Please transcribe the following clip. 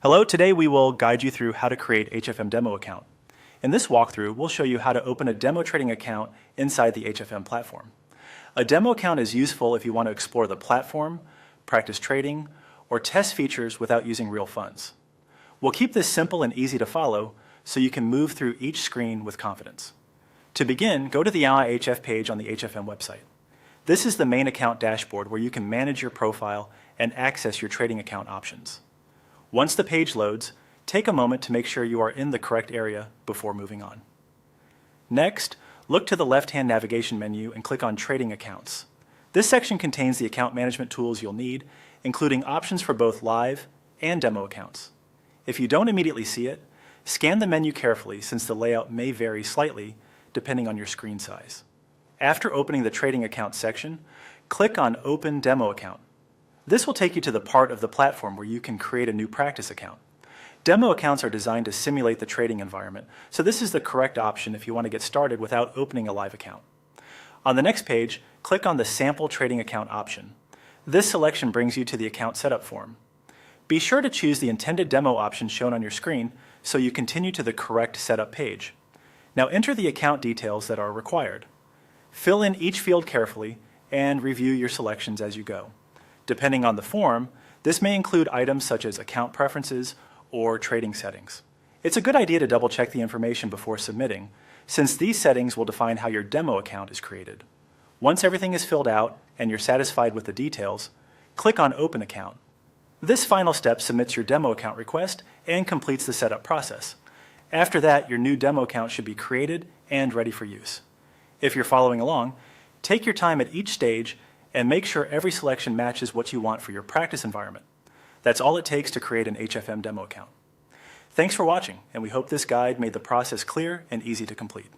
Hello, today we will guide you through how to create HFM demo account. In this walkthrough, we'll show you how to open a demo trading account inside the HFM platform. A demo account is useful if you want to explore the platform, practice trading, or test features without using real funds. We'll keep this simple and easy to follow so you can move through each screen with confidence. To begin, go to the IHF page on the HFM website. This is the main account dashboard where you can manage your profile and access your trading account options. Once the page loads, take a moment to make sure you are in the correct area before moving on. Next, look to the left-hand navigation menu and click on Trading Accounts. This section contains the account management tools you'll need, including options for both live and demo accounts. If you don't immediately see it, scan the menu carefully since the layout may vary slightly depending on your screen size. After opening the Trading Accounts section, click on Open Demo Account. This will take you to the part of the platform where you can create a new practice account. Demo accounts are designed to simulate the trading environment, so this is the correct option if you want to get started without opening a live account. On the next page, click on the Sample Trading Account option. This selection brings you to the account setup form. Be sure to choose the intended demo option shown on your screen so you continue to the correct setup page. Now enter the account details that are required. Fill in each field carefully and review your selections as you go. Depending on the form, this may include items such as account preferences or trading settings. It's a good idea to double-check the information before submitting, since these settings will define how your demo account is created. Once everything is filled out and you're satisfied with the details, click on Open Account. This final step submits your demo account request and completes the setup process. After that, your new demo account should be created and ready for use. If you're following along, take your time at each stage and make sure every selection matches what you want for your practice environment. That's all it takes to create an HFM demo account. Thanks for watching, and we hope this guide made the process clear and easy to complete.